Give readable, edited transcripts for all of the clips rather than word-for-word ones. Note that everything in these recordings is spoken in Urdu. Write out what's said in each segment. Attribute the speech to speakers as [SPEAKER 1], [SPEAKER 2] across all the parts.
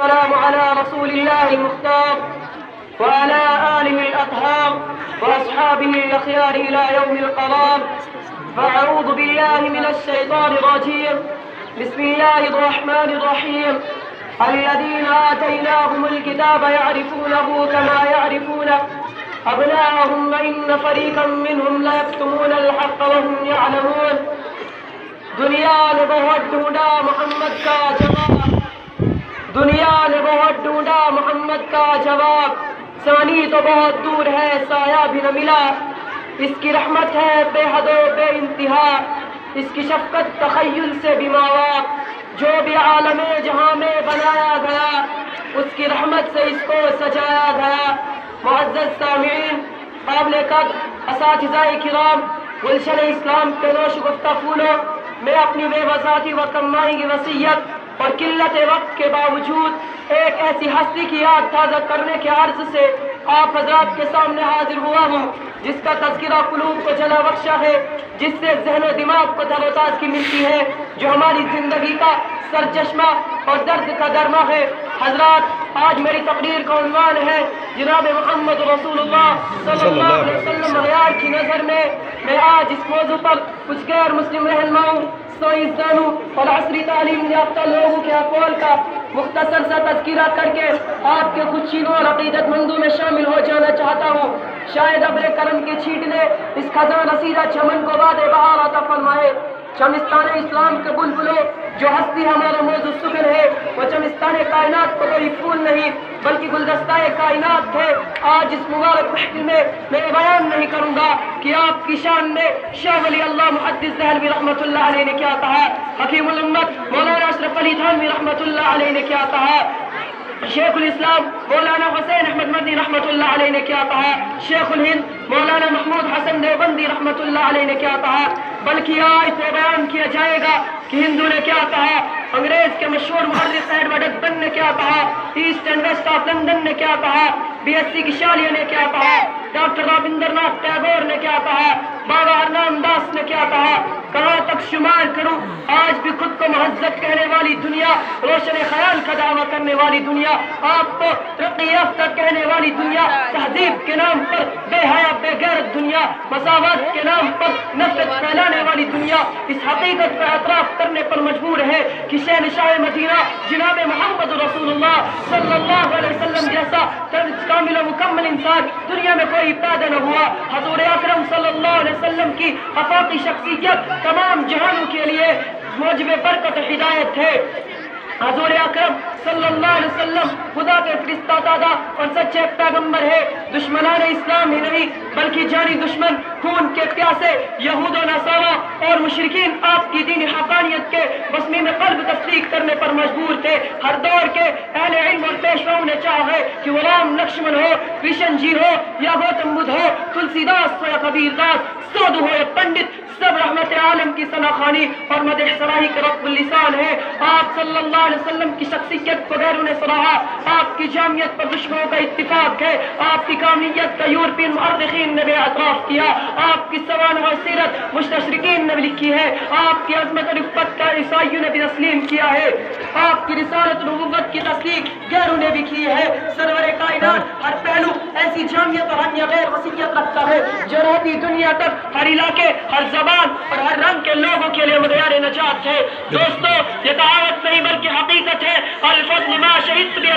[SPEAKER 1] السلام على رسول الله المختار وعلى آله الأطهار وأصحابه الأخيار إلى يوم القرار. فأعوذ بالله من الشيطان الرجيم. بسم الله الرحمن الرحيم. الذين آتيناهم الكتاب يعرفونه كما يعرفون أبناءهم وإن فريقا منهم ليكتمون الحق وهم يعلمون. دنیا نے بہت ڈھونڈا محمد کا جواب، دنیا نے بہت ڈھونڈا محمد کا جواب، ثانی تو بہت دور ہے سایہ بھی نہ ملا. اس کی رحمت ہے بے حد و بے انتہا، اس کی شفقت تخیل سے بھی ماوا. جو بھی عالم جہاں میں بنایا گیا اس کی رحمت سے اس کو سجایا گیا. معزز سامعین، قابل قدر اساتذہ کرام، گلشن اسلام کے نوش گفتہ پھولوں میں اپنی بے وضاحتی و کمائی کی وصیت اور قلت وقت کے باوجود ایک ایسی ہستی کی یاد تازہ کرنے کے عرض سے آپ حضرات کے سامنے حاضر ہوا ہوں جس کا تذکرہ قلوب کو جلا بخشا ہے، جس سے ذہن و دماغ کو تر و تازگی ملتی ہے، جو ہماری زندگی کا سرچشمہ اور درد کا درمہ ہے. حضرات، آج میری تقریر کا عنوان ہے جناب محمد رسول اللہ صلی اللہ علیہ وسلم. معیار کی نظر میں آج اس موضوع پر کچھ غیر مسلم رہنماؤں، سائنسدانوں اور عصری تعلیم یافتہ لوگوں کے اقوال کا مختصر سا تذکرہ کر کے آپ کے خود چینوں اور عقیدت مندوں میں شامل ہو جانا چاہتا ہوں. شاید ابر کرم کے چھینٹنے اس خزاں رسیدہ چمن کو باد بہار عطا فرمائے. چمستان اسلام کے بلبلوں، جو ہستی ہمارا موضوع سخن ہے، وہ چمستان کائنات کو کوئی پھول نہیں بلکہ گلدستہ کائنات ہے. آج اس مبارک محفل میں میں بیان نہیں کروں گا کہ آپ کی شان میں شاہ ولی اللہ محدث دہلوی رحمۃ اللہ علیہ نے کیا کہا، حکیم الامت مولانا اشرف علی تھانوی رحمۃ اللہ علیہ نے کیا کہا، شیخ الاسلام مولانا حسین احمد مدنی رحمۃ اللہ علیہ نے کیا کہا، شیخ الہند مولانا محمود حسن دیوبندی رحمۃ اللہ علیہ نے کیا کہا. بلکہ آج سے بیان کیا جائے گا کہ ہندو نے کیا کہا، انگریز کے مشہور محرخ ایڈورڈ ہگبن نے کیا کہا، east and west of London نے کیا کہا، BSc کی شالیہ نے کیا کہا، ڈاکٹر رابندر ناتھ ٹیگور نے کیا کہا، بابا ہرنام داس نے کیا کہا. کہاں تک شمار کروں؟ آج بھی خود کو مہذب کہنے والی دنیا، روشن خیال کا دعویٰ کرنے والی دنیا، آپ کو ترقی یافتہ کہنے والی دنیا، تہذیب کے نام پر بے حیا بے غیرت دنیا، مساوات کے نام پر نفرت پھیلانے والی دنیا اس حقیقت کا اعتراف کرنے پر مجبور ہے کہ شہنشاہ مدینہ جناب محمد رسول اللہ صلی اللہ علیہ وسلم جیسا کامل و مکمل انسان دنیا میں کوئی پیدا نہ ہوا. حضور اکرم صلی اللہ علیہ وسلم کی افاقی شخصیت تمام جہانوں کے لیے موجب برکت ہدایت ہے. حضور اکرم صلی اللہ علیہ وسلم خدا کے فرشتہ دادا اور سچے پیغمبر ہے. دشمنان اسلام ہی نہیں بلکہ جانی دشمن، خون کے پیاسے یہود و نصارا اور مشرکین آپ کی دینی حقانیت کے بسمی میں قلب تصدیق کرنے پر مجبور تھے. ہر دور کے اہل علم اور پیشواؤں نے چاہے کہ وہ رام لکشمن ہو، کرشن جی ہو یا گوتم بدھ ہو، تلسی داس ہو یا کبیر داس، سودھ ہو یا پنڈت، سب رحمت عالم کی ثناخوانی اور مدح صلاحی کا رب اللسان ہے. آپ صلی اللہ علیہ وسلم کی شخصیت کو غیروں نے سراہا. آپ کی جامعیت پر دشمنوں کا اتفاق ہے. آپ کی کاملیت کا یورپین مؤرخین نے بھی اعتراف کیا. آپ کی سوانح سیرت مستشرقین نے بھی لکھی ہے. آپ کی عظمت اور عفت کا عیسائیوں نے بھی تسلیم کیا ہے. آپ کی رسالت نبوت کی تصدیق غیروں نے بھی کی ہے. سرور کائنات ہر پہلو ایسی جامعیت اور ہم غیر وسیعت رکھتا ہے جو رہتی دنیا تک ہر علاقے، ہر زبان اور ہر رنگ کے لوگوں کے لیے معیار نجات ہے. دوستو، یہ کہاوت نہیں بلکہ حقیقت ہے. الفضل ما شہدت بالله.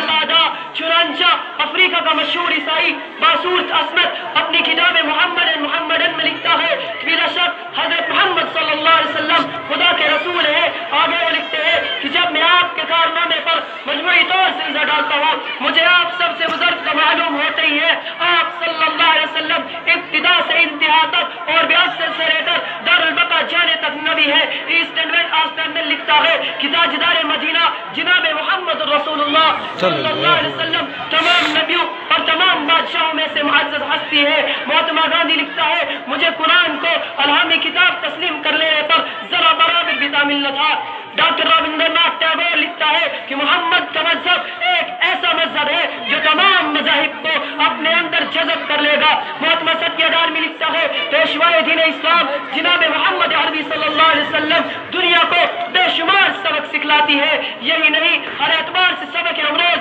[SPEAKER 1] چنانچہ افریقہ کا مشہور عیسائی باسورت عصمت اپنی کتاب محمدن میں لکھتا ہے کہ بلا شک حضرت محمد صلی اللہ علیہ وسلم خدا کے رسول ہے. آگے وہ لکھتے ہیں کہ جب میں آپ کے کارنامے پر مجموعی طور سے نظر ڈالتا ہوں مجھے آپ سب سے بزرگ کا معلوم ہوتا ہی ہے. آپ صلی اللہ علیہ وسلم ابتدا سے انتہا تک اور بیاست سے لے کر دارالبقا جانے تک نبی ہے. ایسٹ اینڈ ویسٹ آسٹرن لکھتا ہے کہ تاجدار مدینہ جناب محمد رسول اللہ صلی اللہ علیہ وسلم تمام نبیوں اور تمام بادشاہوں میں سے معزز ہستی ہے. مہاتما گاندھی لکھتا ہے مجھے قرآن کو الہامی کتاب تسلیم کر لینے پر ذرا برابر بھی تعمیل نہ تھا. ڈاکٹر رابندر ناتھ ٹیگور لکھتا ہے کہ محمد کا مذہب ایک ایسا مذہب ہے جو تمام مذاہب کو اپنے اندر جذب کر لے گا. مہاتما ستیہ ڈارمی لکھتا ہے پیشوائے دین اسلام جناب محمد عربی صلی اللہ علیہ وسلم دنیا کو بے شمار سبق سکھلاتی ہے. یہی نہیں، ہر اعتبار سے سبق امروز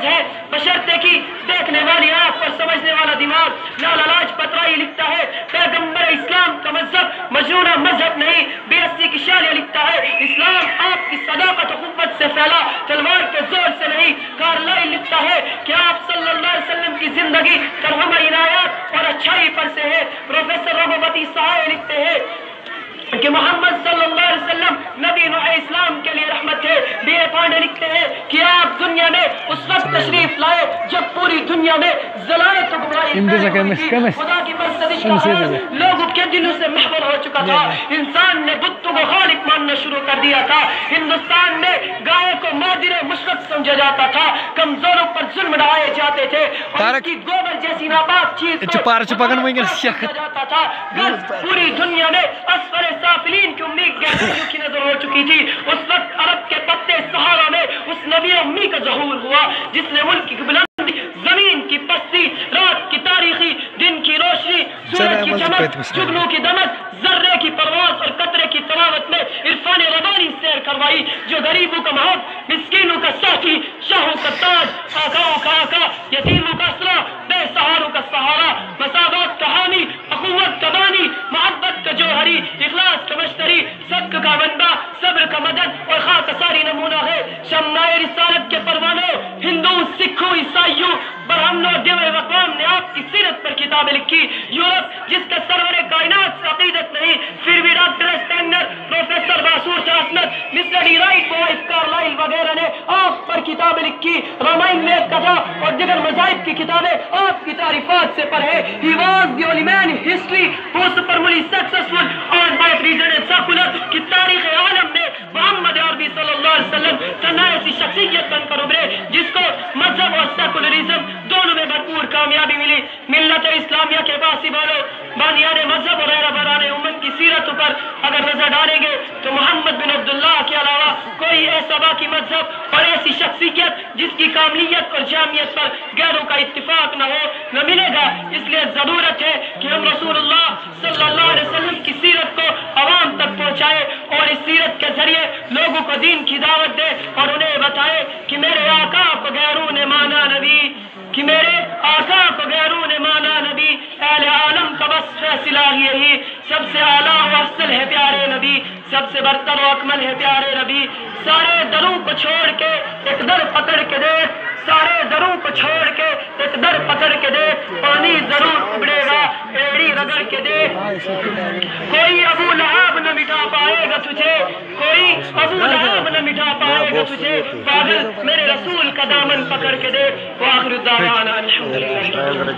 [SPEAKER 1] صاحب لالا لاجپت رائے لکھتا ہے پیغمبر اسلام کا مذہب مجنونہ مذہب نہیں، بے اسی کی شالیہ لکھتا ہے اسلام آپ کی صداقت و قوت سے پھیلا، تلوار کے زور سے نہیں۔ کارلائل لکھتا ہے کہ آپ صلی اللہ علیہ وسلم کی زندگی ترہم عنایات اور اچھائی پر سے ہے۔ پروفیسر رغبتی سہائے لکھتے ہیں کہ محمد صلی اللہ علیہ وسلم نبی نوح اسلام کے لیے رحمت ہے۔ بی اے پانڈے لکھتے ہیں کہ آپ دنیا میں اس وقت تشریف لائے جب پوری دنیا میں ضلالت و گمراہی خدا کی پرستش کا حال لوگوں کے دلوں سے محفوظ ہو چکا تھا۔ انسان نے بتوں کو خالق ماننا شروع کر دیا تھا۔ ہندوستان میں گائے کو مادر مشرق سمجھا جاتا تھا، کمزوروں پر ظلم ڈھائے جاتے تھے اور ان کی گوبر جیسی ناپاک چیز جاتا تھا۔ پوری دنیا میں اسفل سافلین کی امید گہریوں کی نظر ہو چکی تھی۔ اس وقت عرب کے پتے صحارا میں اس نبی امی کا ظہور ہوا جس نے ملک کی بلندی، زمین کی پستی، رات کی تاریخی، دن کی روشنی، سورج کی چمک، جگنوں کی دمک، ذرے کی پرواز اور قطرے کی تلاوت میں عرفان ربانی سیر کروائی، جو غریبوں کا محب، مسکینوں کا ساتھی، شاہوں کا تاج، آقاؤں کا آقا، یتیموں کا اسرا، بے سہاروں کا سہارا، مساوات کا حامی، اخوت کا بانی، محبت کا جوہری، اخلاص کا مشتری، صدق کا بندہ، صبر کا مدد اور خاک ساری نمونہ ہے۔ شمع رسالت کے پروانوں، ہندو، سکھوں، عیسائیوں، برہمنوں، دیور اقوام نے آپ کی سیرت پر کتابیں لکھی۔ یورپ جس کا سرور کائنات سے عقیدت نہیں، پھر بھی ڈاکٹر اسٹینگر، پروفیسر باسور چاسمت، mister D Wright, Boyce Carlyle وغیرہ نے آپ پر کتابیں لکھی۔ رامائن میں کتھا اور دیگر مذاہب کی کتابیں آپ کی تعریفات سے پڑھے۔ He was the only man in history who was supremely successful on both reason and secular کی تاریخ عالم میں محمد عربی صلی اللہ علیہ وسلم تنہا ایسی شخصیت بن کر ابھرے جس کو مذہب اور سیکولرزم دونوں میں بھرپور کامیابی ملی۔ ملت اسلامیہ کے باسی والوں، بانیان مذہب اور رہبران امت کی سیرتوں پر اگر نظر ڈالیں گے تو محمد بن عبداللہ کے علاوہ کوئی ایسا باقی مذہب اور ایسی شخصیت جس کی کاملیت اور جامعیت پر غیروں کا اتفاق نہ ہو نہ ملے گا۔ اس لیے ضرورت ہے کہ ہم رسول اللہ صلی اللہ علیہ وسلم کی سیرت کو عوام تک پہنچائے اور اس سیرت کے ذریعے لوگوں کو دین کی دعوت دے اور انہیں بتائے کہ میرے آقا کو غیروں نے مانا نبی، کہ میرے آقا کو غیروں نے مانا نبی، اہل عالم کا بس فیصلہ یہی، سب سے اعلیٰ و افضل ہے پیارے نبی، سب سے برتر و اکمل ہے پیارے نبی۔ سارے دروں کو چھوڑ کے ایک در پکڑ کے دے، سارے دروں کو چھوڑ کے ایک در پکڑ کے دے، پانی ضرور ابڑے گا ایڑی رگڑ کے دے۔ کوئی ابو لہب نہ مٹا پائے گا تجھے، کوئی ابو لہب نہ مٹا پائے گا تجھے، پاگل میرے رسول کا دامن پکڑ کے دے۔ وآخر الدعوانا الحمدللہ۔